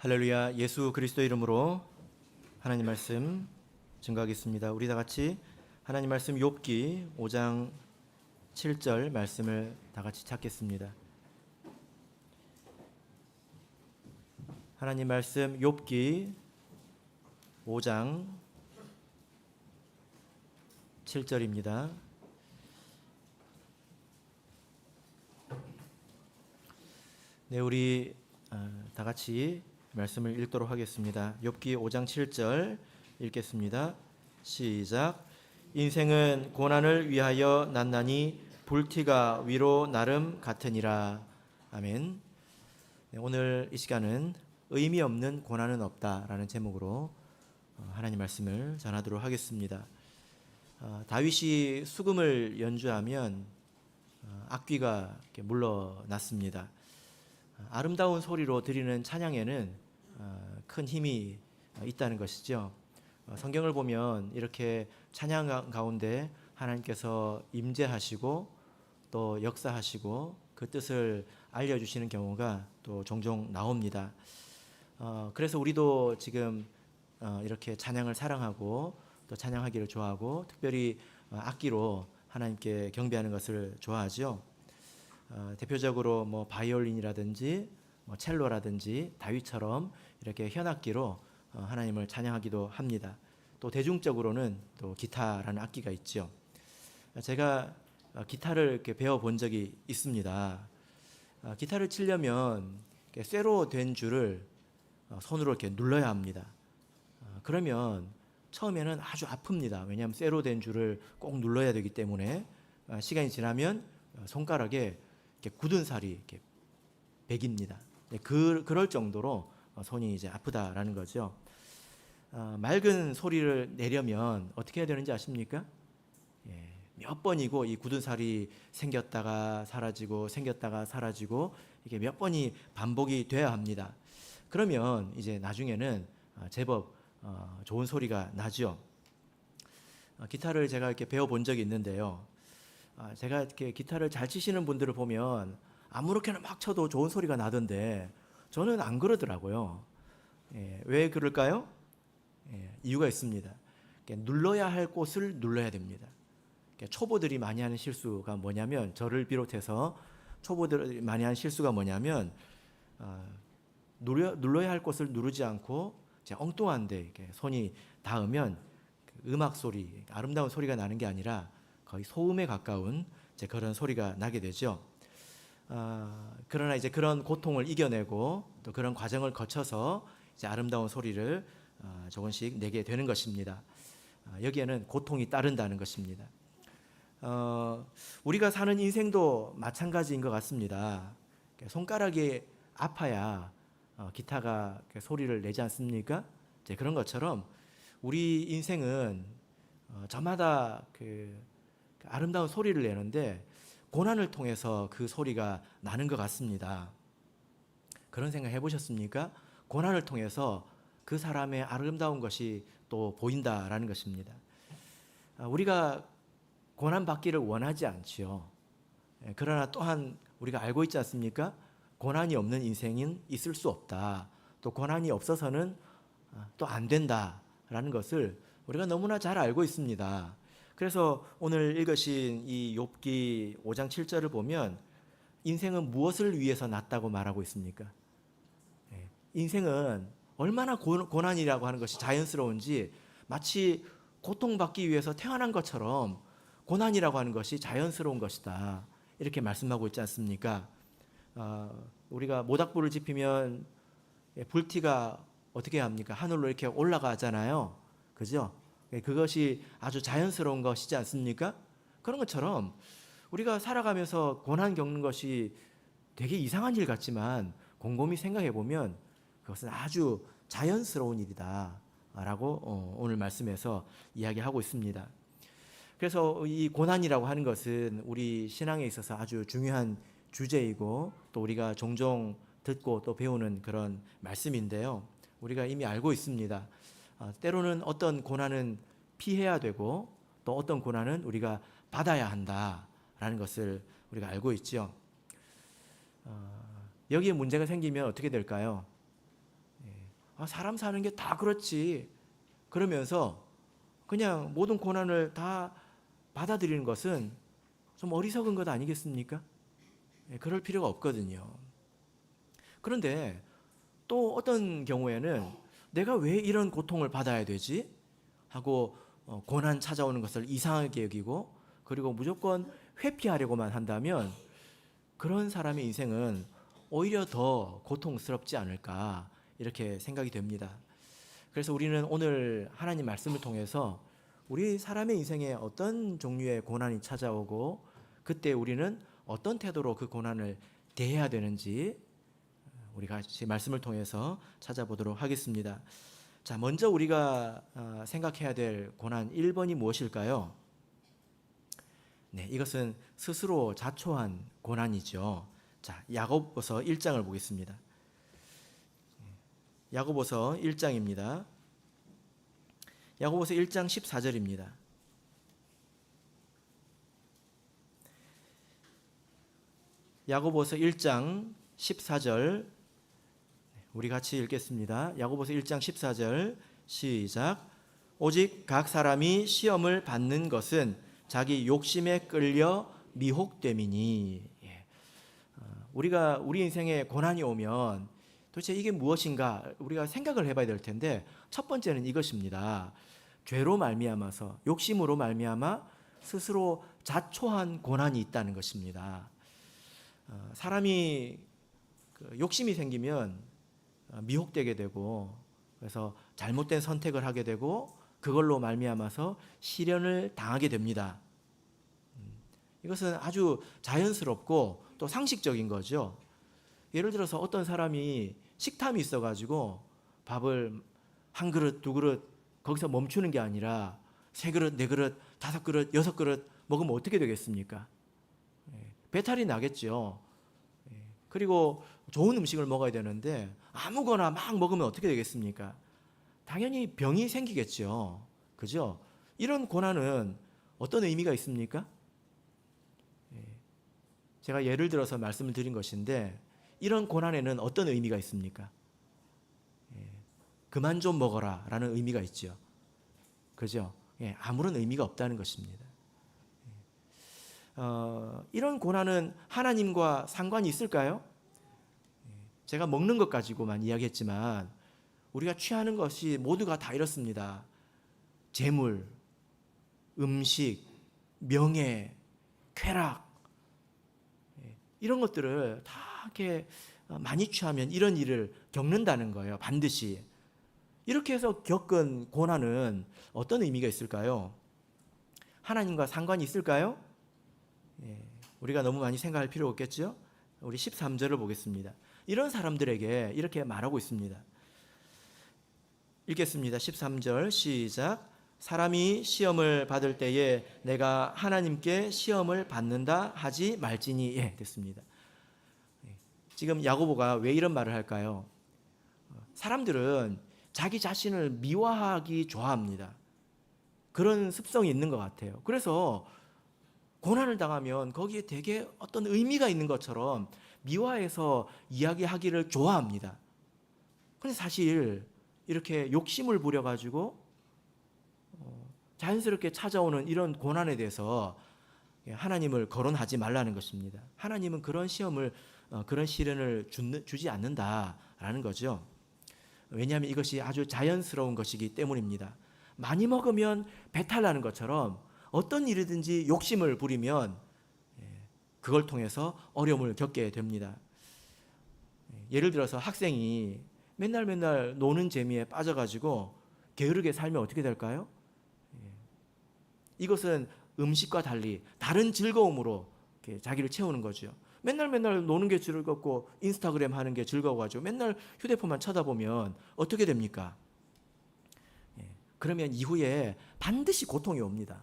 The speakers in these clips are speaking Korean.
할렐루야. 예수 그리스도 이름으로 하나님 말씀 증거하겠습니다. 우리 다 같이 하나님 말씀 욥기 5장 7절 말씀을 다 같이 찾겠습니다. 하나님 말씀 욥기 5장 7절입니다. 네, 우리 다 같이 말씀을 읽도록 하겠습니다. 욥기 5장 7절 읽겠습니다. 시작. 인생은 고난을 위하여 났나니 불티가 위로 나름 같으니라. 아멘. 네, 오늘 이 시간은 의미 없는 고난은 없다라는 제목으로 하나님 말씀을 전하도록 하겠습니다. 다윗이 수금을 연주하면 악귀가 물러났습니다. 아름다운 소리로 드리는 찬양에는 큰 힘이 있다는 것이죠. 성경을 보면 이렇게 찬양 가운데 하나님께서 임재하시고 또 역사하시고 그 뜻을 알려주시는 경우가 또 종종 나옵니다. 그래서 우리도 지금 이렇게 찬양을 사랑하고 또 찬양하기를 좋아하고 특별히 악기로 하나님께 경배하는 것을 좋아하죠. 대표적으로 바이올린이라든지 첼로라든지 다윗처럼 이렇게 현악기로 하나님을 찬양하기도 합니다. 또 대중적으로는 또 기타라는 악기가 있죠. 제가 기타를 이렇게 배워본 적이 있습니다. 기타를 치려면 쇠로 된 줄을 손으로 이렇게 눌러야 합니다. 그러면 처음에는 아주 아픕니다. 왜냐하면 쇠로 된 줄을 꼭 눌러야 되기 때문에 시간이 지나면 손가락에 이렇게 굳은 살이 이렇게 배깁니다. 그럴 정도로 손이 이제 아프다라는 거죠. 맑은 소리를 내려면 어떻게 해야 되는지 아십니까? 몇 번이고 이 굳은 살이 생겼다가 사라지고 생겼다가 사라지고 이게 몇 번이 반복이 돼야 합니다. 그러면 이제 나중에는 제법 좋은 소리가 나죠. 기타를 제가 이렇게 배워본 적이 있는데요. 제가 이렇게 기타를 잘 치시는 분들을 보면 아무렇게나 막 쳐도 좋은 소리가 나던데 저는 안 그러더라고요. 왜 그럴까요? 이유가 있습니다. 눌러야 할 곳을 눌러야 됩니다. 초보들이 많이 하는 실수가 뭐냐면, 저를 비롯해서 초보들이 많이 하는 실수가 뭐냐면 눌러야 할 곳을 누르지 않고 엉뚱한데 이렇게 손이 닿으면 음악 소리, 아름다운 소리가 나는 게 아니라 거의 소음에 가까운 그런 소리가 나게 되죠. 그러나 이제 그런 고통을 이겨내고 또 그런 과정을 거쳐서 이제 아름다운 소리를 조금씩 내게 되는 것입니다. 여기에는 고통이 따른다는 것입니다. 우리가 사는 인생도 마찬가지인 것 같습니다. 손가락이 아파야 기타가 소리를 내지 않습니까? 이제 그런 것처럼 우리 인생은 저마다 아름다운 소리를 내는데 고난을 통해서 그 소리가 나는 것 같습니다. 그런 생각 해보셨습니까? 고난을 통해서 그 사람의 아름다운 것이 또 보인다라는 것입니다. 우리가 고난받기를 원하지 않지요. 그러나 또한 우리가 알고 있지 않습니까? 고난이 없는 인생은 있을 수 없다. 또 고난이 없어서는 또 안 된다라는 것을 우리가 너무나 잘 알고 있습니다. 그래서 오늘 읽으신 이 욥기 5장 7절을 보면 인생은 무엇을 위해서 났다고 말하고 있습니까? 인생은 얼마나 고난이라고 하는 것이 자연스러운지 마치 고통받기 위해서 태어난 것처럼 고난이라고 하는 것이 자연스러운 것이다. 이렇게 말씀하고 있지 않습니까? 우리가 모닥불을 지피면 불티가 어떻게 합니까? 하늘로 이렇게 올라가잖아요. 그죠? 그것이 아주 자연스러운 것이지 않습니까? 그런 것처럼 우리가 살아가면서 고난 겪는 것이 되게 이상한 일 같지만 곰곰이 생각해 보면 그것은 아주 자연스러운 일이다 라고 오늘 말씀에서 이야기하고 있습니다. 그래서 이 고난이라고 하는 것은 우리 신앙에 있어서 아주 중요한 주제이고 또 우리가 종종 듣고 또 배우는 그런 말씀인데요. 우리가 이미 알고 있습니다. 때로는 어떤 고난은 피해야 되고 또 어떤 고난은 우리가 받아야 한다라는 것을 우리가 알고 있죠. 여기에 문제가 생기면 어떻게 될까요? 사람 사는 게 다 그렇지. 그러면서 그냥 모든 고난을 다 받아들이는 것은 좀 어리석은 것 아니겠습니까? 그럴 필요가 없거든요. 그런데 또 어떤 경우에는 내가 왜 이런 고통을 받아야 되지? 하고 고난 찾아오는 것을 이상하게 여기고, 그리고 무조건 회피하려고만 한다면 그런 사람의 인생은 오히려 더 고통스럽지 않을까, 이렇게 생각이 됩니다. 그래서 우리는 오늘 하나님 말씀을 통해서 우리 사람의 인생에 어떤 종류의 고난이 찾아오고 그때 우리는 어떤 태도로 그 고난을 대해야 되는지 우리가 같이 말씀을 통해서 찾아보도록 하겠습니다. 자, 먼저 우리가 생각해야 될 고난 1번이 무엇일까요? 네, 이것은 스스로 자초한 고난이죠. 자, 야고보서 1장을 보겠습니다. 야고보서 1장입니다. 야고보서 1장 14절입니다. 야고보서 1장 14절 우리 같이 읽겠습니다. 야고보서 1장 14절 시작. 오직 각 사람이 시험을 받는 것은 자기 욕심에 끌려 미혹됨이니. 우리가 우리 인생에 고난이 오면 도대체 이게 무엇인가 우리가 생각을 해봐야 될 텐데, 첫 번째는 이것입니다. 죄로 말미암아서, 욕심으로 말미암아 스스로 자초한 고난이 있다는 것입니다. 사람이 욕심이 생기면 미혹되게 되고, 그래서 잘못된 선택을 하게 되고 그걸로 말미암아서 시련을 당하게 됩니다. 이것은 아주 자연스럽고 또 상식적인 거죠. 예를 들어서 어떤 사람이 식탐이 있어가지고 밥을 한 그릇, 두 그릇 거기서 멈추는 게 아니라 세 그릇, 네 그릇, 다섯 그릇, 여섯 그릇 먹으면 어떻게 되겠습니까? 배탈이 나겠죠. 그리고 좋은 음식을 먹어야 되는데 아무거나 막 먹으면 어떻게 되겠습니까? 당연히 병이 생기겠죠. 그죠? 이런 고난은 어떤 의미가 있습니까? 제가 예를 들어서 말씀을 드린 것인데, 이런 고난에는 어떤 의미가 있습니까? 그만 좀 먹어라 라는 의미가 있죠. 그죠? 아무런 의미가 없다는 것입니다. 이런 고난은 하나님과 상관이 있을까요? 제가 먹는 것 가지고만 이야기했지만 우리가 취하는 것이 모두가 다 이렇습니다. 재물, 음식, 명예, 쾌락, 이런 것들을 다 이렇게 많이 취하면 이런 일을 겪는다는 거예요. 반드시. 이렇게 해서 겪은 고난은 어떤 의미가 있을까요? 하나님과 상관이 있을까요? 우리가 너무 많이 생각할 필요 없겠죠? 우리 13절을 보겠습니다. 이런 사람들에게 이렇게 말하고 있습니다. 읽겠습니다. 13절 시작. 사람이 시험을 받을 때에 내가 하나님께 시험을 받는다 하지 말지니. 됐습니다. 지금 야고보가 왜 이런 말을 할까요? 사람들은 자기 자신을 미화하기 좋아합니다. 그런 습성이 있는 것 같아요. 그래서 고난을 당하면 거기에 되게 어떤 의미가 있는 것처럼 미화해서 이야기하기를 좋아합니다. 그런데 사실 이렇게 욕심을 부려가지고 자연스럽게 찾아오는 이런 고난에 대해서 하나님을 거론하지 말라는 것입니다. 하나님은 그런 시험을, 그런 시련을 주지 않는다라는 거죠. 왜냐하면 이것이 아주 자연스러운 것이기 때문입니다. 많이 먹으면 배탈 나는 것처럼 어떤 일이든지 욕심을 부리면 그걸 통해서 어려움을 겪게 됩니다. 예를 들어서 학생이 맨날 노는 재미에 빠져가지고 게으르게 살면 어떻게 될까요? 이것은 음식과 달리 다른 즐거움으로 자기를 채우는 거죠. 맨날 노는 게 즐겁고 인스타그램 하는 게 즐거워가지고 맨날 휴대폰만 쳐다보면 어떻게 됩니까? 그러면 이후에 반드시 고통이 옵니다.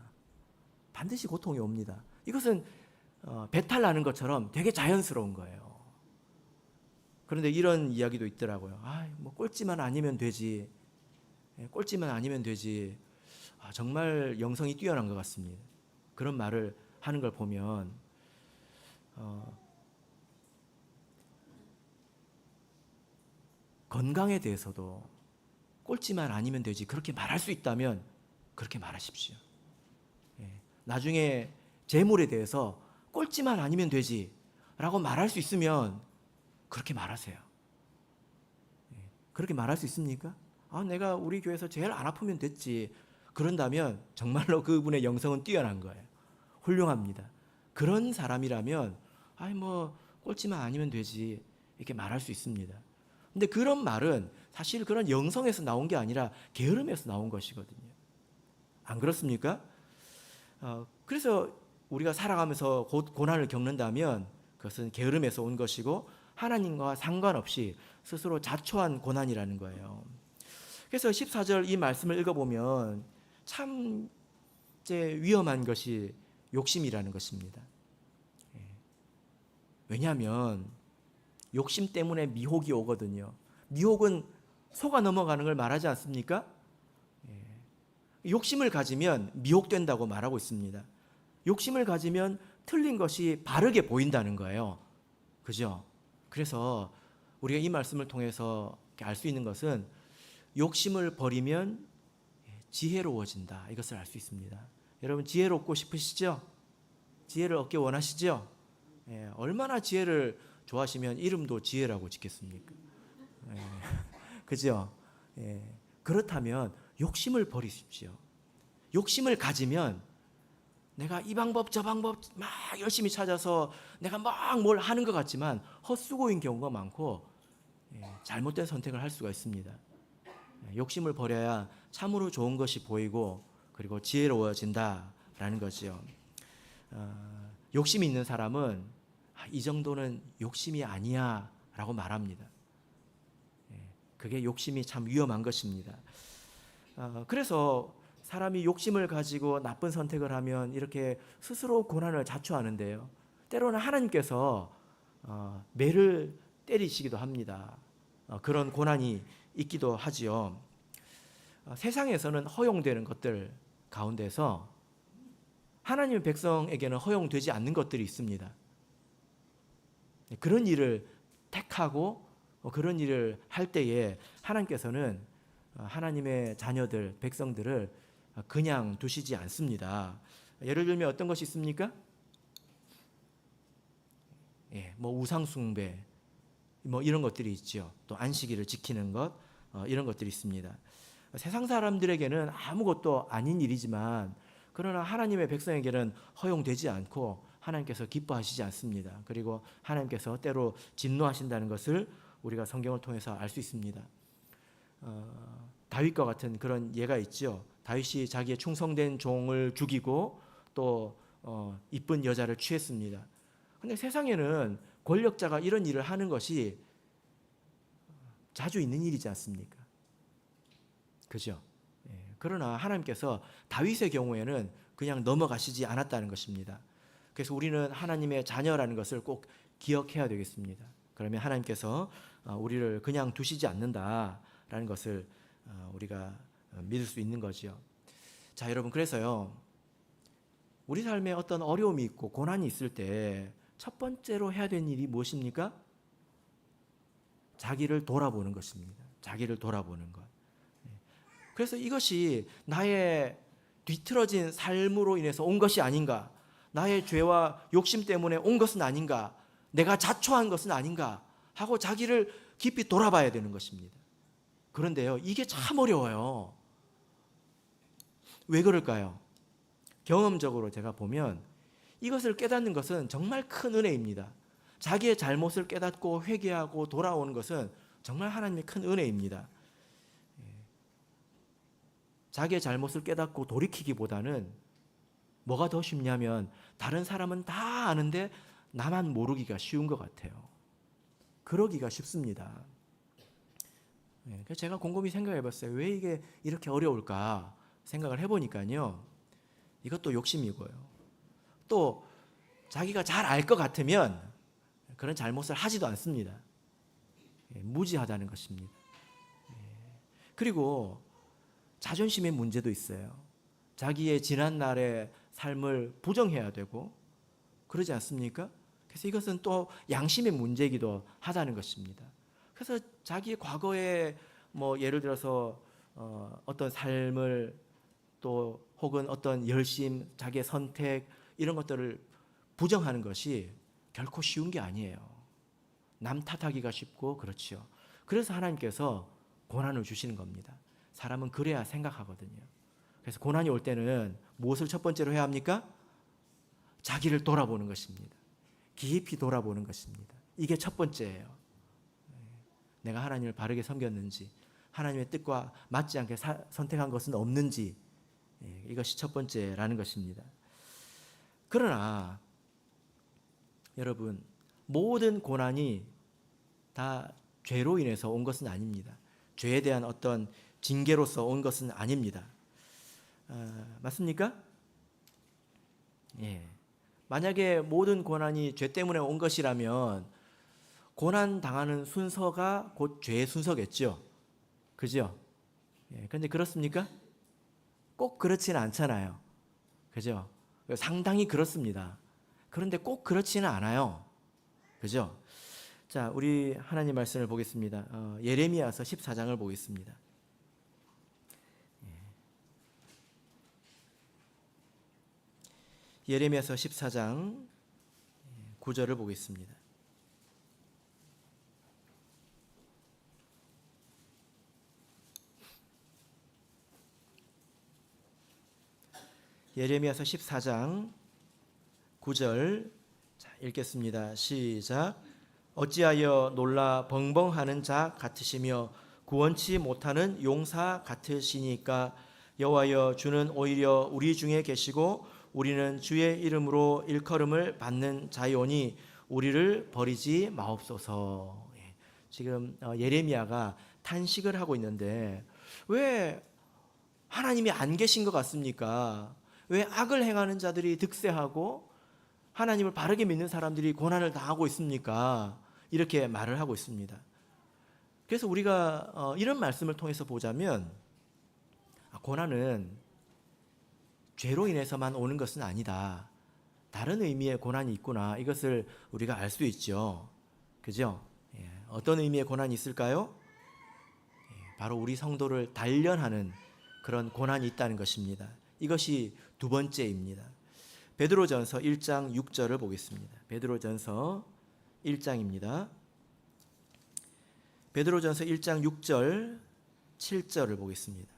반드시 고통이 옵니다. 이것은 배탈 나는 것처럼 되게 자연스러운 거예요. 그런데 이런 이야기도 있더라고요. 뭐 꼴찌만 아니면 되지. 꼴찌만 아니면 되지. 정말 영성이 뛰어난 것 같습니다. 그런 말을 하는 걸 보면 건강에 대해서도 꼴찌만 아니면 되지, 그렇게 말할 수 있다면 그렇게 말하십시오. 나중에 재물에 대해서 꼴찌만 아니면 되지 라고 말할 수 있으면 그렇게 말하세요. 그렇게 말할 수 있습니까? 내가 우리 교회에서 제일 안 아프면 됐지, 그런다면 정말로 그분의 영성은 뛰어난 거예요. 훌륭합니다. 그런 사람이라면 꼴찌만 아니면 되지 이렇게 말할 수 있습니다. 근데 그런 말은 사실 그런 영성에서 나온 게 아니라 게으름에서 나온 것이거든요. 안 그렇습니까? 그래서 우리가 살아가면서 고난을 겪는다면 그것은 게으름에서 온 것이고 하나님과 상관없이 스스로 자초한 고난이라는 거예요. 그래서 14절 이 말씀을 읽어보면 참 위험한 것이 욕심이라는 것입니다. 왜냐하면 욕심 때문에 미혹이 오거든요. 미혹은 속아 넘어가는 걸 말하지 않습니까? 욕심을 가지면 미혹된다고 말하고 있습니다. 욕심을 가지면 틀린 것이 바르게 보인다는 거예요. 그죠? 그래서 우리가 이 말씀을 통해서 알 수 있는 것은 욕심을 버리면 지혜로워진다, 이것을 알 수 있습니다. 여러분 지혜롭고 싶으시죠? 지혜를 얻기 원하시죠? 얼마나 지혜를 좋아하시면 이름도 지혜라고 짓겠습니까? 그죠? 그렇다면 욕심을 버리십시오. 욕심을 가지면 내가 이 방법 저 방법 막 열심히 찾아서 내가 막 뭘 하는 것 같지만 헛수고인 경우가 많고 잘못된 선택을 할 수가 있습니다. 욕심을 버려야 참으로 좋은 것이 보이고 그리고 지혜로워진다라는 거죠. 욕심이 있는 사람은 이 정도는 욕심이 아니야 라고 말합니다. 그게 욕심이 참 위험한 것입니다. 그래서 사람이 욕심을 가지고 나쁜 선택을 하면 이렇게 스스로 고난을 자초하는데요, 때로는 하나님께서 매를 때리시기도 합니다. 그런 고난이 있기도 하지요. 세상에서는 허용되는 것들 가운데서 하나님의 백성에게는 허용되지 않는 것들이 있습니다. 그런 일을 택하고 그런 일을 할 때에 하나님께서는 하나님의 자녀들, 백성들을 그냥 두시지 않습니다. 예를 들면 어떤 것이 있습니까? 우상 숭배, 이런 것들이 있죠. 또 안식일을 지키는 것, 이런 것들이 있습니다. 세상 사람들에게는 아무것도 아닌 일이지만 그러나 하나님의 백성에게는 허용되지 않고 하나님께서 기뻐하시지 않습니다. 그리고 하나님께서 때로 진노하신다는 것을 우리가 성경을 통해서 알 수 있습니다. 다윗과 같은 그런 예가 있죠. 다윗이 자기의 충성된 종을 죽이고 또 이쁜 여자를 취했습니다. 그런데 세상에는 권력자가 이런 일을 하는 것이 자주 있는 일이지 않습니까? 그죠? 그러나 하나님께서 다윗의 경우에는 그냥 넘어가시지 않았다는 것입니다. 그래서 우리는 하나님의 자녀라는 것을 꼭 기억해야 되겠습니다. 그러면 하나님께서 우리를 그냥 두시지 않는다라는 것을 우리가 믿을 수 있는 거죠. 자, 여러분, 그래서요, 우리 삶에 어떤 어려움이 있고 고난이 있을 때 첫 번째로 해야 되는 일이 무엇입니까? 자기를 돌아보는 것입니다. 자기를 돌아보는 것. 그래서 이것이 나의 뒤틀어진 삶으로 인해서 온 것이 아닌가, 나의 죄와 욕심 때문에 온 것은 아닌가, 내가 자초한 것은 아닌가 하고 자기를 깊이 돌아봐야 되는 것입니다. 그런데요, 이게 참 어려워요. 왜 그럴까요? 경험적으로 제가 보면 이것을 깨닫는 것은 정말 큰 은혜입니다. 자기의 잘못을 깨닫고 회개하고 돌아오는 것은 정말 하나님의 큰 은혜입니다. 자기의 잘못을 깨닫고 돌이키기보다는 뭐가 더 쉽냐면 다른 사람은 다 아는데 나만 모르기가 쉬운 것 같아요. 그러기가 쉽습니다. 그래서 제가 곰곰이 생각해 봤어요. 왜 이게 이렇게 어려울까 생각을 해보니까요, 이것도 욕심이고요, 또 자기가 잘 알 것 같으면 그런 잘못을 하지도 않습니다. 무지하다는 것입니다. 그리고 자존심의 문제도 있어요. 자기의 지난 날의 삶을 부정해야 되고 그러지 않습니까? 그래서 이것은 또 양심의 문제이기도 하다는 것입니다. 그래서 자기의 과거에 예를 들어서 어떤 삶을 또 혹은 어떤 열심, 자기의 선택 이런 것들을 부정하는 것이 결코 쉬운 게 아니에요. 남 탓하기가 쉽고 그렇지요. 그래서 하나님께서 고난을 주시는 겁니다. 사람은 그래야 생각하거든요. 그래서 고난이 올 때는 무엇을 첫 번째로 해야 합니까? 자기를 돌아보는 것입니다. 깊이 돌아보는 것입니다. 이게 첫 번째예요. 내가 하나님을 바르게 섬겼는지, 하나님의 뜻과 맞지 않게 선택한 것은 없는지, 이것이 첫 번째라는 것입니다. 그러나 여러분, 모든 고난이 다 죄로 인해서 온 것은 아닙니다. 죄에 대한 어떤 징계로서 온 것은 아닙니다. 맞습니까? 예. 만약에 모든 고난이 죄 때문에 온 것이라면 고난 당하는 순서가 곧 죄의 순서겠죠. 그죠? 그런데 그렇습니까? 꼭 그렇지는 않잖아요. 그죠? 상당히 그렇습니다. 그런데 꼭 그렇지는 않아요. 그죠? 자, 우리 하나님 말씀을 보겠습니다. 예레미야서 14장을 보겠습니다. 예레미야서 14장 9절을 보겠습니다. 예레미야서 14장 9절 읽겠습니다. 시작. 어찌하여 놀라 벙벙하는 자 같으시며 구원치 못하는 용사 같으시니까. 여호와여, 주는 오히려 우리 중에 계시고 우리는 주의 이름으로 일컬음을 받는 자요니 우리를 버리지 마옵소서. 지금 예레미야가 탄식을 하고 있는데 왜 하나님이 안 계신 것 같습니까? 왜 악을 행하는 자들이 득세하고 하나님을 바르게 믿는 사람들이 고난을 당하고 있습니까? 이렇게 말을 하고 있습니다. 그래서 우리가 이런 말씀을 통해서 보자면 고난은 죄로 인해서만 오는 것은 아니다. 다른 의미의 고난이 있구나. 이것을 우리가 알 수 있죠. 그죠? 어떤 의미의 고난이 있을까요? 바로 우리 성도를 단련하는 그런 고난이 있다는 것입니다. 이것이 두 번째입니다. 베드로전서 1장 6절을 보겠습니다. 베드로전서 1장입니다. 베드로전서 1장 6절 7절을 보겠습니다.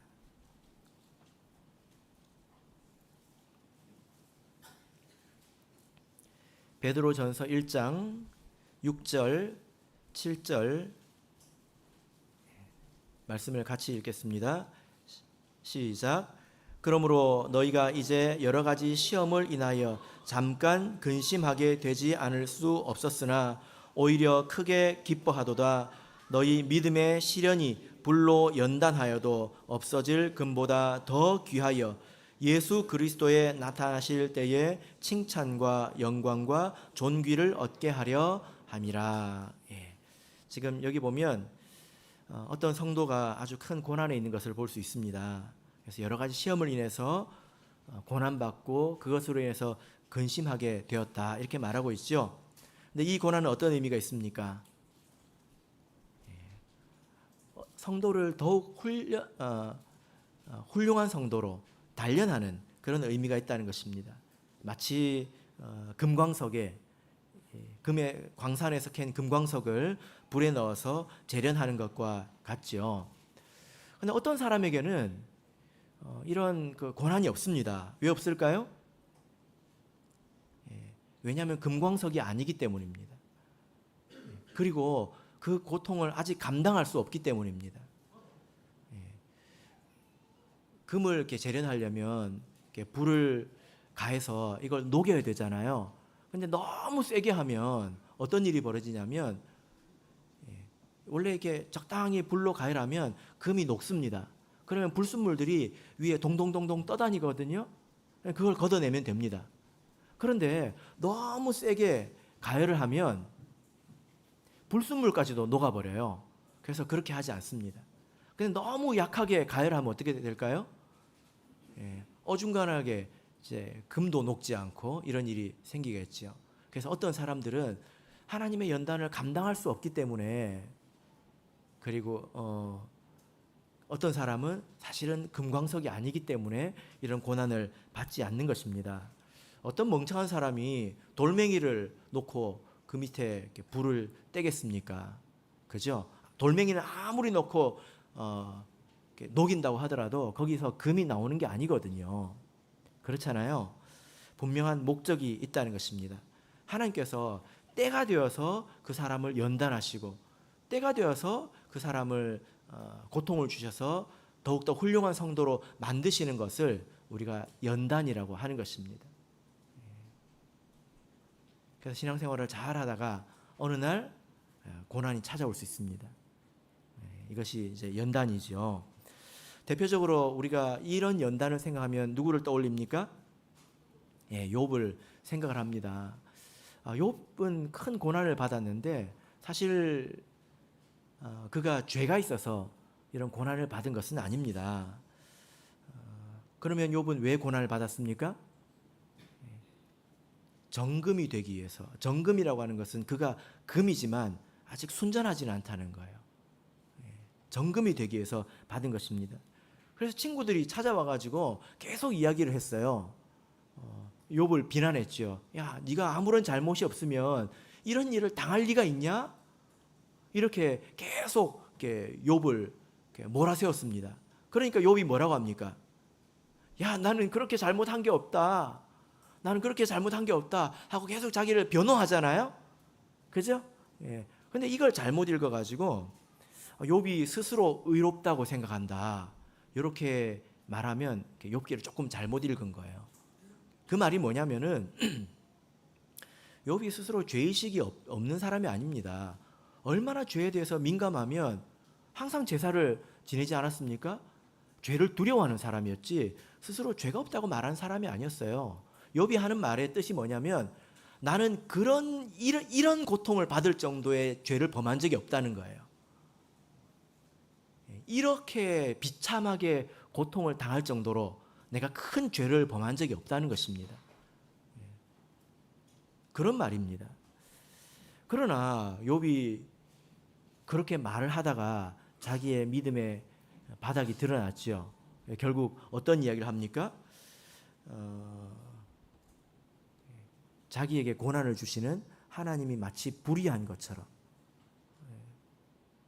베드로전서 1장 6절 7절 말씀을 같이 읽겠습니다. 시작. 그러므로 너희가 이제 여러 가지 시험을 인하여 잠깐 근심하게 되지 않을 수 없었으나 오히려 크게 기뻐하도다. 너희 믿음의 시련이 불로 연단하여도 없어질 금보다 더 귀하여 예수 그리스도에 나타나실 때에 칭찬과 영광과 존귀를 얻게 하려 함이라. 지금 여기 보면 어떤 성도가 아주 큰 고난에 있는 것을 볼 수 있습니다. 그래서 여러 가지 시험을 인해서 고난받고 그것으로 인해서 근심하게 되었다 이렇게 말하고 있죠. 근데 이 고난은 어떤 의미가 있습니까? 성도를 더욱 훌륭한 성도로 단련하는 그런 의미가 있다는 것입니다. 마치 금광석에 금의 광산에서 캔 금광석을 불에 넣어서 재련하는 것과 같죠. 그런데 어떤 사람에게는 이런 그 고난이 없습니다. 왜 없을까요? 왜냐하면 금광석이 아니기 때문입니다. 그리고 그 고통을 아직 감당할 수 없기 때문입니다. 금을 이렇게 재련하려면 이렇게 불을 가해서 이걸 녹여야 되잖아요. 근데 너무 세게 하면 어떤 일이 벌어지냐면 원래 이렇게 적당히 불로 가열하면 금이 녹습니다. 그러면 불순물들이 위에 동동동동 떠다니거든요. 그걸 걷어내면 됩니다. 그런데 너무 세게 가열을 하면 불순물까지도 녹아버려요. 그래서 그렇게 하지 않습니다. 근데 너무 약하게 가열하면 어떻게 될까요? 어중간하게 이제 금도 녹지 않고 이런 일이 생기겠죠. 그래서 어떤 사람들은 하나님의 연단을 감당할 수 없기 때문에 그리고 어떤 사람은 사실은 금광석이 아니기 때문에 이런 고난을 받지 않는 것입니다. 어떤 멍청한 사람이 돌멩이를 놓고 그 밑에 이렇게 불을 떼겠습니까? 그죠? 돌멩이는 아무리 놓고 이렇게 녹인다고 하더라도 거기서 금이 나오는 게 아니거든요. 그렇잖아요. 분명한 목적이 있다는 것입니다. 하나님께서 때가 되어서 그 사람을 연단하시고 때가 되어서 그 사람을 고통을 주셔서 더욱더 훌륭한 성도로 만드시는 것을 우리가 연단이라고 하는 것입니다. 그래서 신앙생활을 잘 하다가 어느 날 고난이 찾아올 수 있습니다. 이것이 이제 연단이죠. 대표적으로 우리가 이런 연단을 생각하면 누구를 떠올립니까? 욥을 생각을 합니다. 욥은 큰 고난을 받았는데 사실 그가 죄가 있어서 이런 고난을 받은 것은 아닙니다. 그러면 욥은 왜 고난을 받았습니까? 정금이 되기 위해서. 정금이라고 하는 것은 그가 금이지만 아직 순전하지는 않다는 거예요. 정금이 되기 위해서 받은 것입니다. 그래서 친구들이 찾아와 가지고 계속 이야기를 했어요. 욥을 비난했죠. 야, 네가 아무런 잘못이 없으면 이런 일을 당할 리가 있냐? 이렇게 계속 욥을 몰아세웠습니다. 그러니까 욥이 뭐라고 합니까? 야, 나는 그렇게 잘못한 게 없다. 나는 그렇게 잘못한 게 없다 하고 계속 자기를 변호하잖아요. 그죠? 근데 이걸 잘못 읽어가지고 욥이 스스로 의롭다고 생각한다. 이렇게 말하면 욥기를 조금 잘못 읽은 거예요. 그 말이 뭐냐면은 욥이 스스로 죄의식이 없는 사람이 아닙니다. 얼마나 죄에 대해서 민감하면 항상 제사를 지내지 않았습니까? 죄를 두려워하는 사람이었지 스스로 죄가 없다고 말하는 사람이 아니었어요. 욥이 하는 말의 뜻이 뭐냐면 나는 이런 고통을 받을 정도의 죄를 범한 적이 없다는 거예요. 이렇게 비참하게 고통을 당할 정도로 내가 큰 죄를 범한 적이 없다는 것입니다. 그런 말입니다. 그러나 욥이 그렇게 말을 하다가 자기의 믿음의 바닥이 드러났죠. 결국 어떤 이야기를 합니까? 자기에게 고난을 주시는 하나님이 마치 불의한 것처럼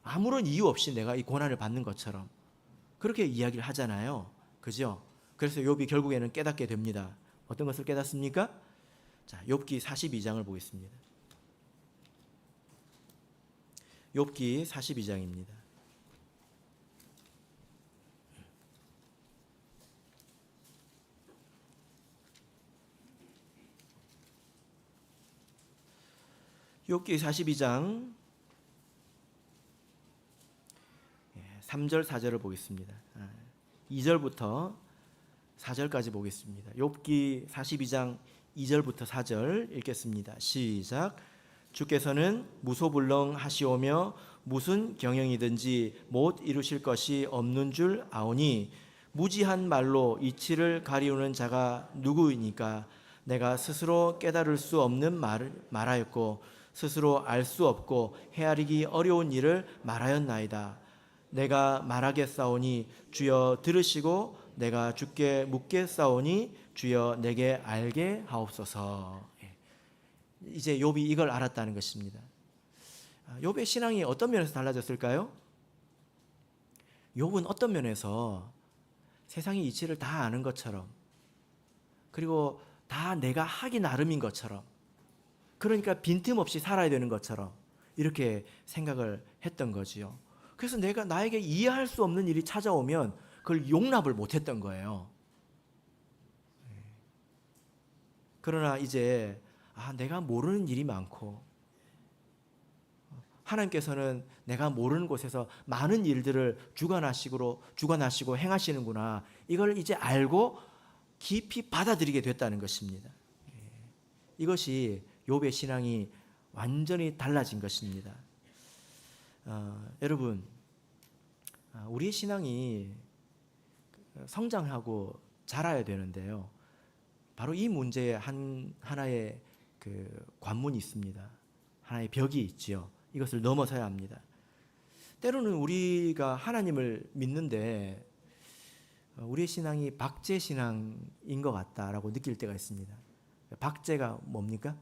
아무런 이유 없이 내가 이 고난을 받는 것처럼 그렇게 이야기를 하잖아요. 그죠? 그래서 욥이 결국에는 깨닫게 됩니다. 어떤 것을 깨닫습니까? 자, 욥기 42장을 보겠습니다. 욥기 42장입니다. 욥기 42장 3절 4절을 보겠습니다. 2절부터 4절까지 보겠습니다. 욥기 42장 2절부터 4절 읽겠습니다. 시작. 주께서는 무소불능하시오며 무슨 경영이든지 못 이루실 것이 없는 줄 아오니 무지한 말로 이치를 가리우는 자가 누구이니까 내가 스스로 깨달을 수 없는 말을 말하였고 스스로 알 수 없고 헤아리기 어려운 일을 말하였나이다. 내가 말하겠사오니 주여 들으시고 내가 주께 묻겠사오니 주여 내게 알게 하옵소서. 이제 욥이 이걸 알았다는 것입니다. 욥의 신앙이 어떤 면에서 달라졌을까요? 욥은 어떤 면에서 세상의 이치를 다 아는 것처럼 그리고 다 내가 하기 나름인 것처럼 그러니까 빈틈없이 살아야 되는 것처럼 이렇게 생각을 했던 거지요. 그래서 나에게 이해할 수 없는 일이 찾아오면 그걸 용납을 못했던 거예요. 그러나 이제 내가 모르는 일이 많고 하나님께서는 내가 모르는 곳에서 많은 일들을 주관하시고 행하시는구나. 이걸 이제 알고 깊이 받아들이게 됐다는 것입니다. 이것이 욥의 신앙이 완전히 달라진 것입니다. 여러분, 우리의 신앙이 성장하고 자라야 되는데요. 바로 이 문제에 하나의 관문이 있습니다. 하나의 벽이 있지요. 이것을 넘어서야 합니다. 때로는 우리가 하나님을 믿는데 우리의 신앙이 박제 신앙인 것 같다라고 느낄 때가 있습니다. 박제가 뭡니까?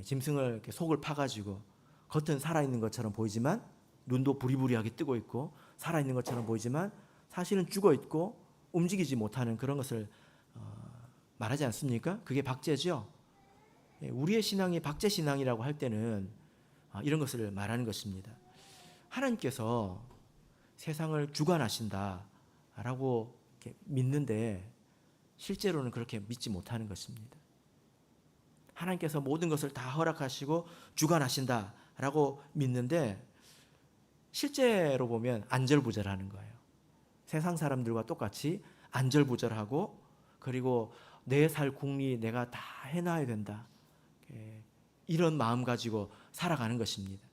짐승을 이렇게 속을 파가지고 겉은 살아있는 것처럼 보이지만 눈도 부리부리하게 뜨고 있고 살아있는 것처럼 보이지만 사실은 죽어 있고 움직이지 못하는 그런 것을 말하지 않습니까? 그게 박제죠. 우리의 신앙이 박제 신앙이라고 할 때는 이런 것을 말하는 것입니다. 하나님께서 세상을 주관하신다라고 믿는데 실제로는 그렇게 믿지 못하는 것입니다. 하나님께서 모든 것을 다 허락하시고 주관하신다라고 믿는데 실제로 보면 안절부절하는 거예요. 세상 사람들과 똑같이 안절부절하고 그리고 내 살 궁리 내가 다 해놔야 된다. 이런 마음 가지고 살아가는 것입니다.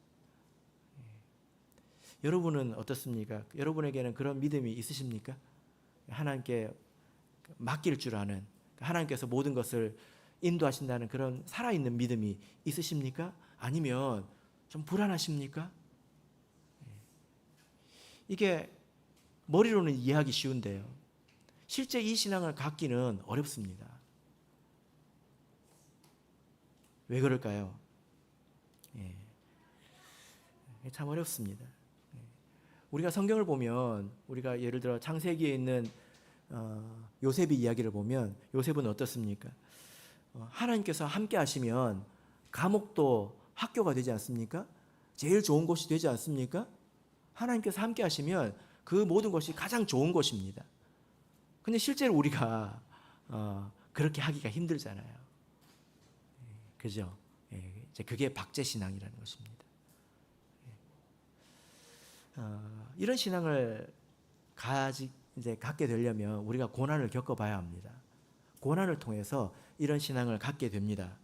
여러분은 어떻습니까? 여러분에게는 그런 믿음이 있으십니까? 하나님께 맡길 줄 아는, 하나님께서 모든 것을 인도하신다는 그런 살아있는 믿음이 있으십니까? 아니면 좀 불안하십니까? 이게 머리로는 이해하기 쉬운데요. 실제 이 신앙을 갖기는 어렵습니다. 왜 그럴까요? 참 어렵습니다. 우리가 성경을 보면 우리가 예를 들어 창세기에 있는 요셉의 이야기를 보면 요셉은 어떻습니까? 하나님께서 함께 하시면 감옥도 학교가 되지 않습니까? 제일 좋은 곳이 되지 않습니까? 하나님께서 함께 하시면 그 모든 것이 가장 좋은 것입니다. 근데 실제로 우리가 그렇게 하기가 힘들잖아요. 그죠? 이제 그게 박제신앙이라는 것입니다. 이런 신앙을 이제 갖게 되려면 우리가 고난을 겪어봐야 합니다. 고난을 통해서 이런 신앙을 갖게 됩니다.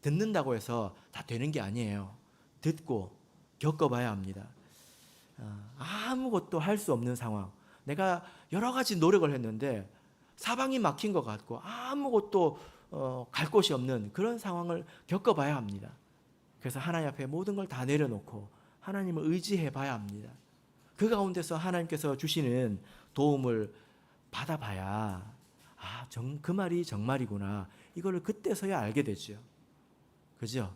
듣는다고 해서 다 되는 게 아니에요. 듣고 겪어봐야 합니다. 아무것도 할 수 없는 상황. 내가 여러 가지 노력을 했는데 사방이 막힌 것 같고 아무것도 갈 곳이 없는 그런 상황을 겪어봐야 합니다. 그래서 하나님 앞에 모든 걸 다 내려놓고 하나님을 의지해 봐야 합니다. 그 가운데서 하나님께서 주시는 도움을 받아봐야 그 말이 정말이구나. 이걸 그때서야 알게 되죠. 그죠?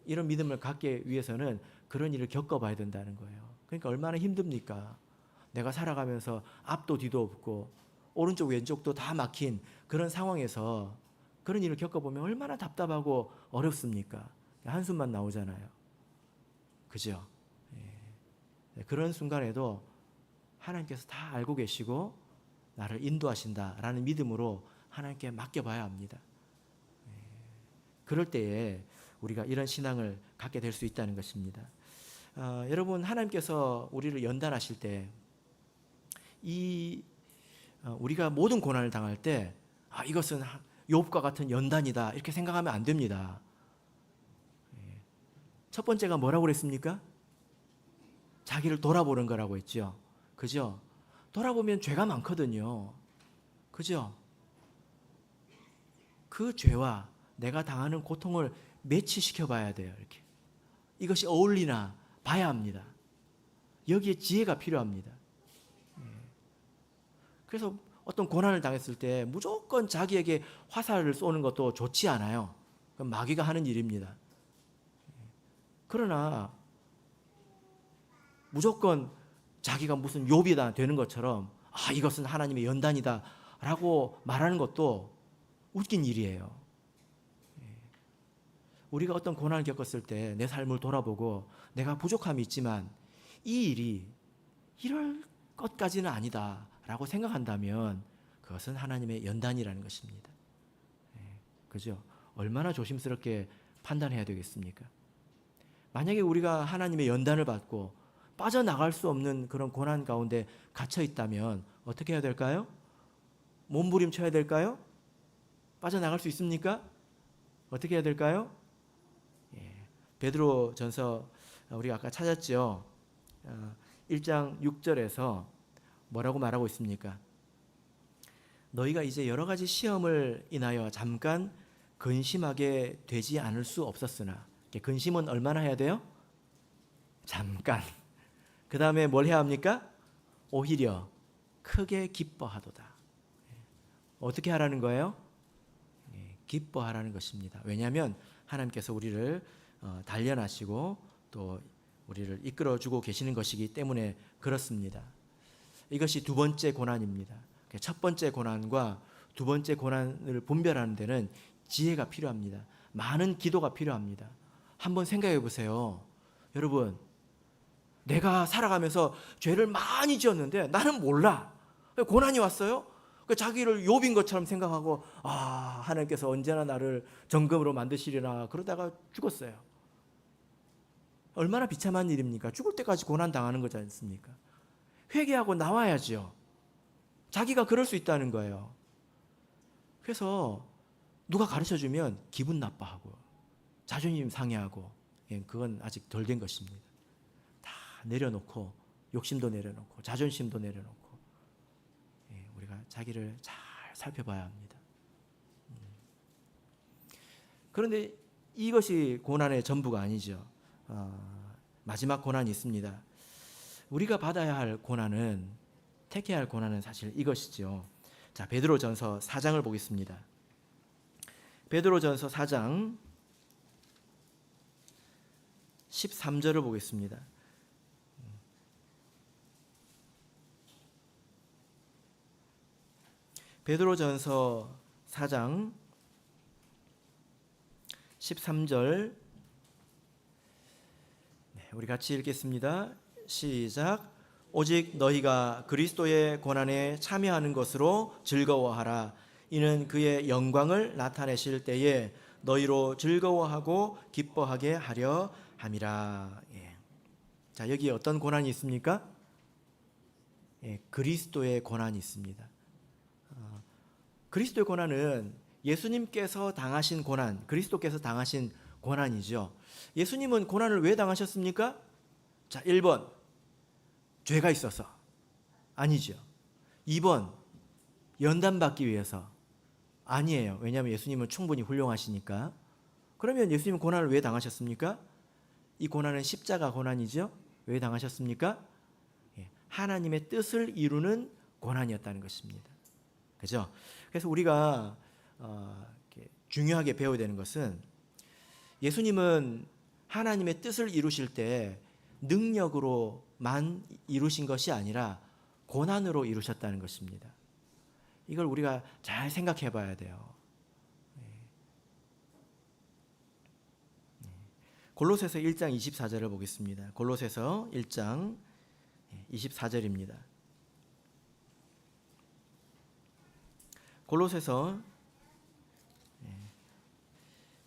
이런 믿음을 갖기 위해서는 그런 일을 겪어봐야 된다는 거예요. 그러니까 얼마나 힘듭니까? 내가 살아가면서 앞도 뒤도 없고 오른쪽 왼쪽도 다 막힌 그런 상황에서 그런 일을 겪어보면 얼마나 답답하고 어렵습니까? 한숨만 나오잖아요. 그죠? 그런 순간에도 하나님께서 다 알고 계시고 나를 인도하신다라는 믿음으로 하나님께 맡겨봐야 합니다. 그럴 때에 우리가 이런 신앙을 갖게 될 수 있다는 것입니다. 여러분, 하나님께서 우리를 연단하실 때 우리가 모든 고난을 당할 때 이것은 욥과 같은 연단이다 이렇게 생각하면 안 됩니다. 첫 번째가 뭐라고 그랬습니까? 자기를 돌아보는 거라고 했죠. 그죠? 돌아보면 죄가 많거든요. 그죠? 그 죄와 내가 당하는 고통을 매치시켜 봐야 돼요. 이렇게. 이것이 어울리나 봐야 합니다. 여기에 지혜가 필요합니다. 그래서 어떤 고난을 당했을 때 무조건 자기에게 화살을 쏘는 것도 좋지 않아요. 그건 마귀가 하는 일입니다. 그러나 무조건 자기가 무슨 욥이다 되는 것처럼 이것은 하나님의 연단이다 라고 말하는 것도 웃긴 일이에요. 우리가 어떤 고난을 겪었을 때 내 삶을 돌아보고 내가 부족함이 있지만 이 일이 이럴 것까지는 아니다 라고 생각한다면 그것은 하나님의 연단이라는 것입니다. 그죠? 얼마나 조심스럽게 판단해야 되겠습니까? 만약에 우리가 하나님의 연단을 받고 빠져나갈 수 없는 그런 고난 가운데 갇혀 있다면 어떻게 해야 될까요? 몸부림쳐야 될까요? 빠져나갈 수 있습니까? 어떻게 해야 될까요? 베드로 전서 우리가 아까 찾았죠. 1장 6절에서 뭐라고 말하고 있습니까? 너희가 이제 여러 가지 시험을 인하여 잠깐 근심하게 되지 않을 수 없었으나 근심은 얼마나 해야 돼요? 잠깐. 그 다음에 뭘 해야 합니까? 오히려 크게 기뻐하도다. 어떻게 하라는 거예요? 기뻐하라는 것입니다. 왜냐하면 하나님께서 우리를 단련하시고 또 우리를 이끌어주고 계시는 것이기 때문에 그렇습니다. 이것이 두 번째 고난입니다. 첫 번째 고난과 두 번째 고난을 분별하는 데는 지혜가 필요합니다. 많은 기도가 필요합니다. 한번 생각해 보세요. 여러분, 내가 살아가면서 죄를 많이 지었는데 나는 몰라. 고난이 왔어요? 자기를 욥인 것처럼 생각하고 하나님께서 언제나 나를 정금으로 만드시리라 그러다가 죽었어요. 얼마나 비참한 일입니까? 죽을 때까지 고난 당하는 거지 않습니까? 회개하고 나와야죠. 자기가 그럴 수 있다는 거예요. 그래서 누가 가르쳐주면 기분 나빠하고 자존심 상해하고 그건 아직 덜 된 것입니다. 다 내려놓고 욕심도 내려놓고 자존심도 내려놓고 우리가 자기를 잘 살펴봐야 합니다. 그런데 이것이 고난의 전부가 아니죠. 마지막 고난이 있습니다. 우리가 받아야 할 고난은, 택해야 할 고난은 사실 이것이죠. 자, 베드로전서 4장을 보겠습니다. 베드로전서 4장 13절을 보겠습니다. 베드로전서 4장 13절 우리 같이 읽겠습니다. 시작. 오직 너희가 그리스도의 고난에 참여하는 것으로 즐거워하라. 이는 그의 영광을 나타내실 때에 너희로 즐거워하고 기뻐하게 하려 함이라. 자, 여기 어떤 고난이 있습니까? 그리스도의 고난이 있습니다. 그리스도의 고난은 예수님께서 당하신 고난, 그리스도께서 당하신 고난이죠. 예수님은 고난을 왜 당하셨습니까? 자, 1번 죄가 있어서 아니죠. 2번 연단받기 위해서 아니에요. 왜냐하면 예수님은 충분히 훌륭하시니까. 그러면 예수님은 고난을 왜 당하셨습니까? 이 고난은 십자가 고난이죠. 왜 당하셨습니까? 하나님의 뜻을 이루는 고난이었다는 것입니다. 그죠? 그래서 우리가 중요하게 배워야 되는 것은 예수님은 하나님의 뜻을 이루실 때 능력으로만 이루신 것이 아니라 고난으로 이루셨다는 것입니다. 이걸 우리가 잘 생각해 봐야 돼요. 골로새서 1장 24절을 보겠습니다. 골로새서 1장 24절입니다. 골로새서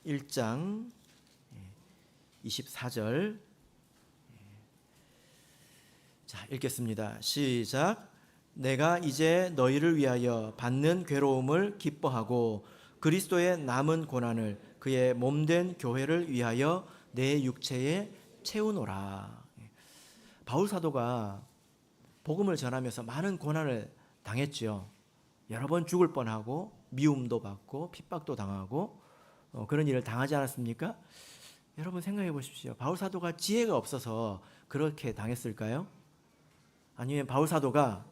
1장 24절 자, 읽겠습니다. 시작. 내가 이제 너희를 위하여 받는 괴로움을 기뻐하고 그리스도의 남은 고난을 그의 몸된 교회를 위하여 내 육체에 채우노라. 바울 사도가 복음을 전하면서 많은 고난을 당했죠. 여러 번 죽을 뻔하고 미움도 받고 핍박도 당하고 그런 일을 당하지 않았습니까? 여러분 생각해 보십시오. 바울 사도가 지혜가 없어서 그렇게 당했을까요? 아니면 바울 사도가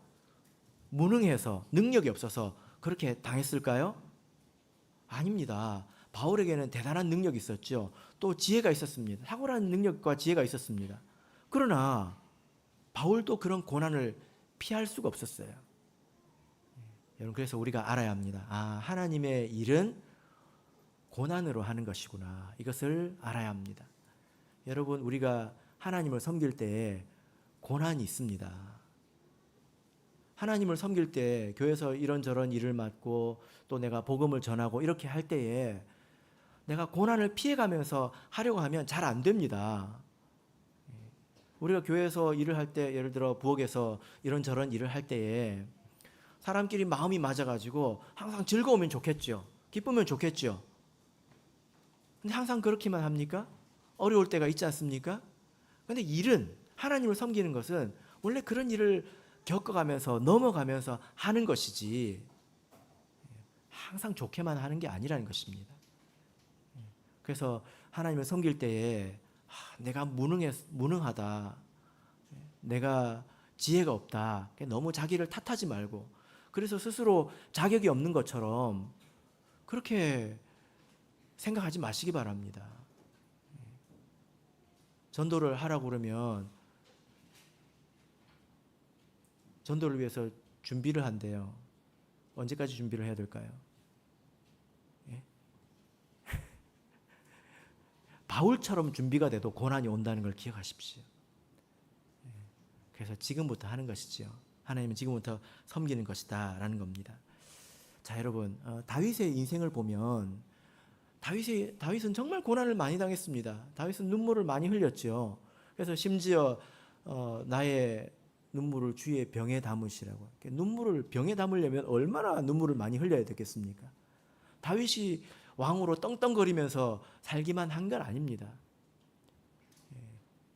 무능해서 능력이 없어서 그렇게 당했을까요? 아닙니다. 바울에게는 대단한 능력이 있었죠. 또 지혜가 있었습니다. 탁월한 능력과 지혜가 있었습니다. 그러나 바울도 그런 고난을 피할 수가 없었어요. 여러분, 그래서 우리가 알아야 합니다. 하나님의 일은 고난으로 하는 것이구나. 이것을 알아야 합니다. 여러분, 우리가 하나님을 섬길 때 고난이 있습니다. 하나님을 섬길 때 교회에서 이런저런 일을 맡고 또 내가 복음을 전하고 이렇게 할 때에 내가 고난을 피해가면서 하려고 하면 잘 안 됩니다. 우리가 교회에서 일을 할 때, 예를 들어 부엌에서 이런저런 일을 할 때에 사람끼리 마음이 맞아가지고 항상 즐거우면 좋겠죠. 기쁘면 좋겠죠. 근데 항상 그렇게만 합니까? 어려울 때가 있지 않습니까? 근데 일은, 하나님을 섬기는 것은 원래 그런 일을 겪어가면서 넘어가면서 하는 것이지 항상 좋게만 하는 게 아니라는 것입니다. 그래서 하나님을 섬길 때에 내가 무능하다, 내가 지혜가 없다, 너무 자기를 탓하지 말고, 그래서 스스로 자격이 없는 것처럼 그렇게 생각하지 마시기 바랍니다. 전도를 하라고 그러면 전도를 위해서 준비를 한대요. 언제까지 준비를 해야 될까요? 예? 바울처럼 준비가 돼도 고난이 온다는 걸 기억하십시오. 그래서 지금부터 하는 것이지요. 하나님은 지금부터 섬기는 것이다 라는 겁니다. 자, 여러분, 다윗의 인생을 보면 다윗은 정말 고난을 많이 당했습니다. 다윗은 눈물을 많이 흘렸죠. 그래서 심지어 나의 눈물을 주의 병에 담으시라고. 눈물을 병에 담으려면 얼마나 눈물을 많이 흘려야 되겠습니까? 다윗이 왕으로 떵떵거리면서 살기만 한 건 아닙니다.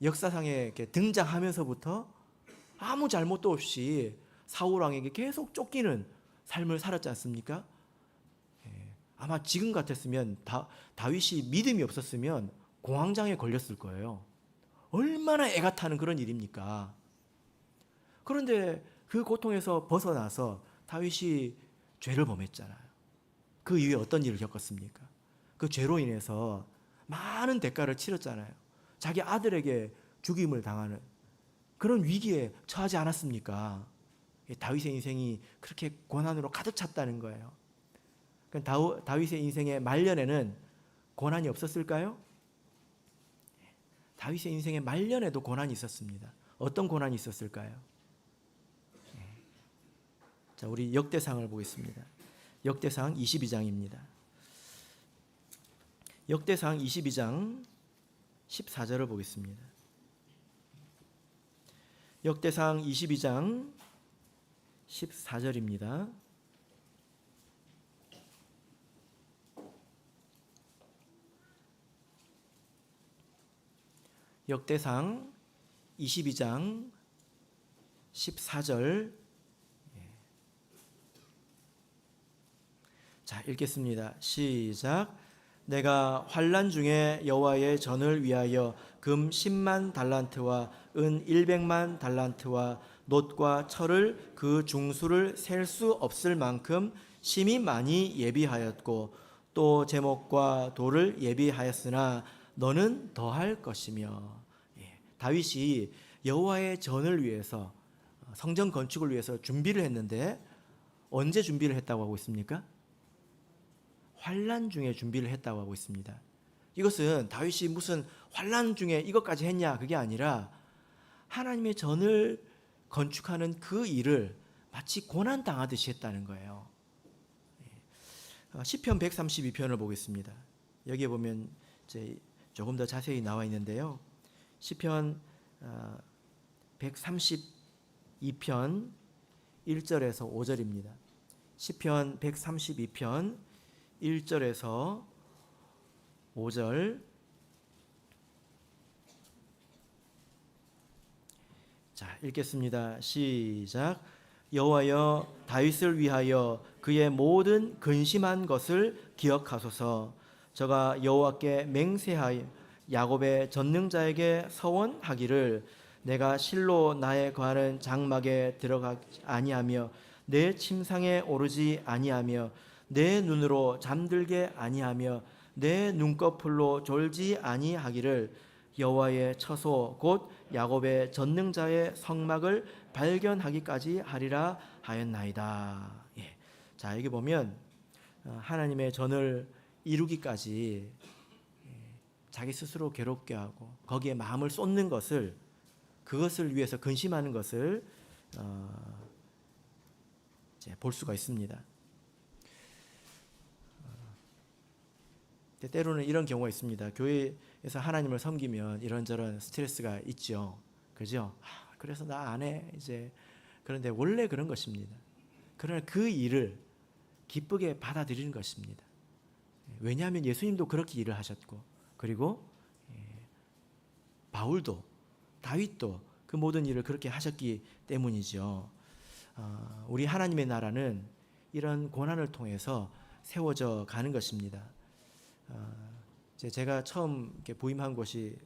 역사상에 등장하면서부터 아무 잘못도 없이 사울 왕에게 계속 쫓기는 삶을 살았지 않습니까? 아마 지금 같았으면 다윗이 믿음이 없었으면 공황장애에 걸렸을 거예요. 얼마나 애가 타는 그런 일입니까? 그런데 그 고통에서 벗어나서 다윗이 죄를 범했잖아요. 그 이후에 어떤 일을 겪었습니까? 그 죄로 인해서 많은 대가를 치렀잖아요. 자기 아들에게 죽임을 당하는 그런 위기에 처하지 않았습니까? 다윗의 인생이 그렇게 고난으로 가득 찼다는 거예요. 다윗의 인생의 말년에는 고난이 없었을까요? 다윗의 인생의 말년에도 고난이 있었습니다. 어떤 고난이 있었을까요? 자, 우리 역대상을 보겠습니다. 역대상 22장입니다. 역대상 22장 14절을 보겠습니다. 역대상 22장 14절입니다. 역대상 22장 14절. 자, 읽겠습니다. 시작. 내가 환난 중에 여호와의 전을 위하여 금 10만 달란트와 은 100만 달란트와 놋과 철을 그 중수를 셀 수 없을 만큼 심히 많이 예비하였고 또 제목과 돌을 예비하였으나 너는 더할 것이며. 다윗이 여호와의 전을 위해서 성전 건축을 위해서 준비를 했는데 언제 준비를 했다고 하고 있습니까? 환난 중에 준비를 했다고 하고 있습니다. 이것은 다윗이 무슨 환난 중에 이것까지 했냐 그게 아니라 하나님의 전을 건축하는 그 일을 마치 고난 당하듯이 했다는 거예요. 시편 132편을 보겠습니다. 여기에 보면 이제 조금 더 자세히 나와 있는데요. 시편 132편 1절에서 5절입니다. 시편 132편 1절에서 5절. 자, 읽겠습니다. 시작. 여호와여 다윗을 위하여 그의 모든 근심한 것을 기억하소서. 저가 여호와께 맹세하여 야곱의 전능자에게 서원하기를 내가 실로 나의 거하는 장막에 들어가지 아니하며 내 침상에 오르지 아니하며 내 눈으로 잠들게 아니하며 내 눈꺼풀로 졸지 아니하기를 여호와의 처소 곧 야곱의 전능자의 성막을 발견하기까지 하리라 하였나이다. 자, 여기 보면 하나님의 전을 이루기까지 자기 스스로 괴롭게 하고 거기에 마음을 쏟는 것을, 그것을 위해서 근심하는 것을 볼 수가 있습니다. 때로는 이런 경우가 있습니다. 교회에서 하나님을 섬기면 이런저런 스트레스가 있죠. 그죠? 그래서 나 안 해. 이제. 그런데 원래 그런 것입니다. 그러나 그 일을 기쁘게 받아들이는 것입니다. 왜냐하면 예수님도 그렇게 일을 하셨고, 그리고 바울도, 다윗도 그 모든 일을 그렇게 하셨기 때문이죠. 우리 하나님의 나라는 이런 고난을 통해서 세워져 가는 것입니다. 제가 처음 이렇게 부임한 곳이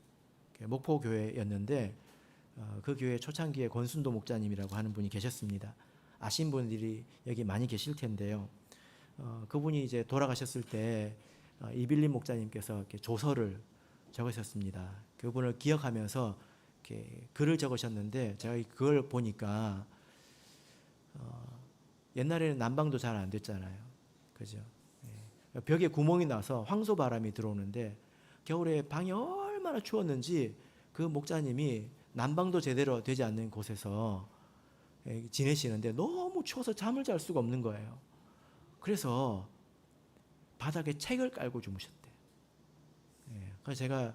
목포 교회였는데 그 교회 초창기에 권순도 목자님이라고 하는 분이 계셨습니다. 아신 분들이 여기 많이 계실 텐데요. 그분이 이제 돌아가셨을 때 이빌린 목자님께서 이렇게 조서를 적으셨습니다. 그분을 기억하면서 이렇게 글을 적으셨는데 제가 그걸 보니까 옛날에는 난방도 잘 안 됐잖아요. 그죠? 예. 벽에 구멍이 나서 황소 바람이 들어오는데 겨울에 방이 얼마나 추웠는지 그 목자님이 난방도 제대로 되지 않는 곳에서 지내시는데 너무 추워서 잠을 잘 수가 없는 거예요. 그래서 바닥에 책을 깔고 주무셨대. 그래서 제가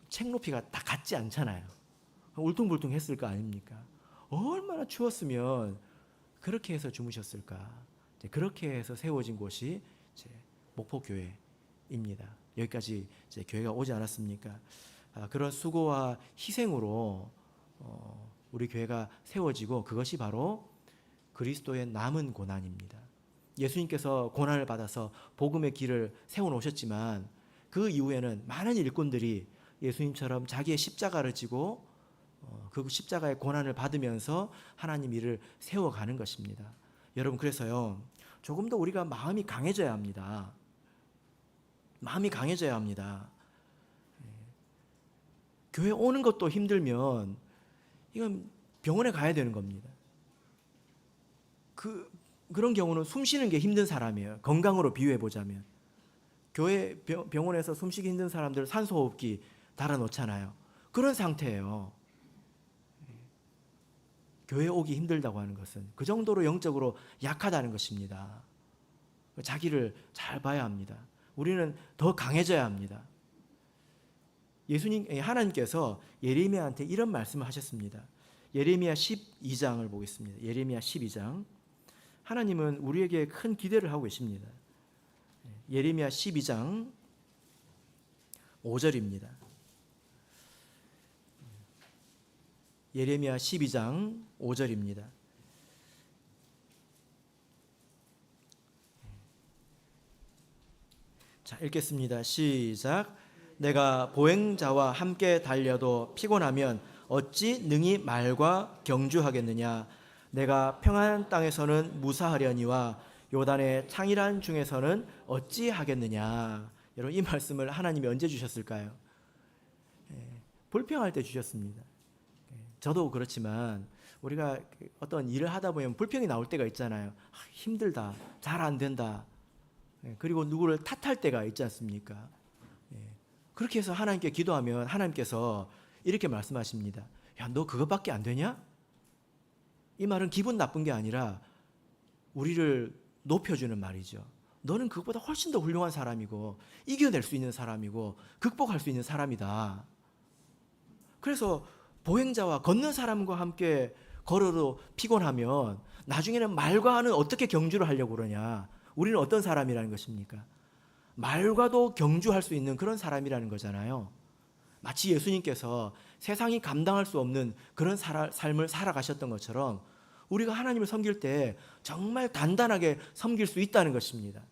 책 높이가 다 같지 않잖아요. 울퉁불퉁했을 거 아닙니까? 얼마나 추웠으면 그렇게 해서 주무셨을까? 그렇게 해서 세워진 곳이 목포교회입니다. 여기까지 이제 교회가 오지 않았습니까? 그런 수고와 희생으로 우리 교회가 세워지고 그것이 바로 그리스도의 남은 고난입니다. 예수님께서 고난을 받아서 복음의 길을 세워놓으셨지만 그 이후에는 많은 일꾼들이 예수님처럼 자기의 십자가를 지고 그 십자가의 고난을 받으면서 하나님 일을 세워가는 것입니다. 여러분, 그래서요, 조금 더 우리가 마음이 강해져야 합니다. 마음이 강해져야 합니다. 교회 오는 것도 힘들면 이건 병원에 가야 되는 겁니다. 그런 경우는 숨 쉬는 게 힘든 사람이에요. 건강으로 비유해 보자면 교회 병원에서 숨쉬기 힘든 사람들 산소호흡기 달아놓잖아요. 그런 상태예요. 교회 오기 힘들다고 하는 것은 그 정도로 영적으로 약하다는 것입니다. 자기를 잘 봐야 합니다. 우리는 더 강해져야 합니다. 하나님께서 예레미야한테 이런 말씀을 하셨습니다. 예레미야 12장을 보겠습니다. 예레미야 12장. 하나님은 우리에게 큰 기대를 하고 계십니다. 예레미야 12장 5절입니다. 예레미야 12장 5절입니다. 자, 읽겠습니다. 시작. 내가 보행자와 함께 달려도 피곤하면 어찌 능히 말과 경주하겠느냐. 내가 평안한 땅에서는 무사하려니와 요단의 창이란 중에서는 어찌 하겠느냐. 여러분, 이 말씀을 하나님이 언제 주셨을까요? 불평할 때 주셨습니다. 저도 그렇지만 우리가 어떤 일을 하다 보면 불평이 나올 때가 있잖아요. 힘들다, 잘 안 된다, 그리고 누구를 탓할 때가 있지 않습니까? 그렇게 해서 하나님께 기도하면 하나님께서 이렇게 말씀하십니다. 야, 너 그것밖에 안 되냐? 이 말은 기분 나쁜 게 아니라 우리를 높여주는 말이죠. 너는 그것보다 훨씬 더 훌륭한 사람이고 이겨낼 수 있는 사람이고 극복할 수 있는 사람이다. 그래서 보행자와 걷는 사람과 함께 걸어도 피곤하면 나중에는 말과는 어떻게 경주를 하려고 그러냐. 우리는 어떤 사람이라는 것입니까? 말과도 경주할 수 있는 그런 사람이라는 거잖아요. 마치 예수님께서 세상이 감당할 수 없는 그런 삶을 살아가셨던 것처럼 우리가 하나님을 섬길 때 정말 단단하게 섬길 수 있다는 것입니다.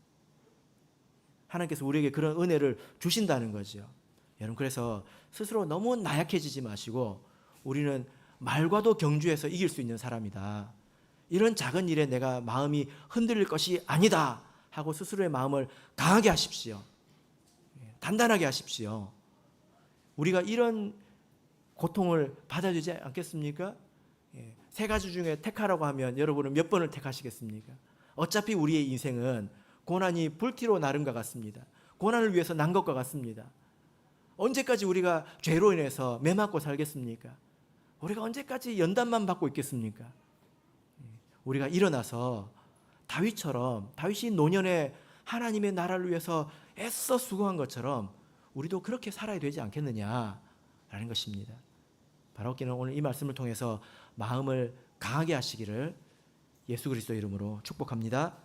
하나님께서 우리에게 그런 은혜를 주신다는 거죠. 여러분, 그래서 스스로 너무 나약해지지 마시고 우리는 말과도 경주해서 이길 수 있는 사람이다. 이런 작은 일에 내가 마음이 흔들릴 것이 아니다 하고 스스로의 마음을 강하게 하십시오. 단단하게 하십시오. 우리가 이런 고통을 받아들이지 않겠습니까? 세 가지 중에 택하라고 하면 여러분은 몇 번을 택하시겠습니까? 어차피 우리의 인생은 고난이 불티로 나른 것 같습니다. 고난을 위해서 난 것과 같습니다. 언제까지 우리가 죄로 인해서 매맞고 살겠습니까? 우리가 언제까지 연단만 받고 있겠습니까? 우리가 일어나서 다윗이 노년에 하나님의 나라를 위해서 애써 수고한 것처럼 우리도 그렇게 살아야 되지 않겠느냐라는 것입니다. 바라옵기는 오늘 이 말씀을 통해서 마음을 강하게 하시기를 예수 그리스도 이름으로 축복합니다.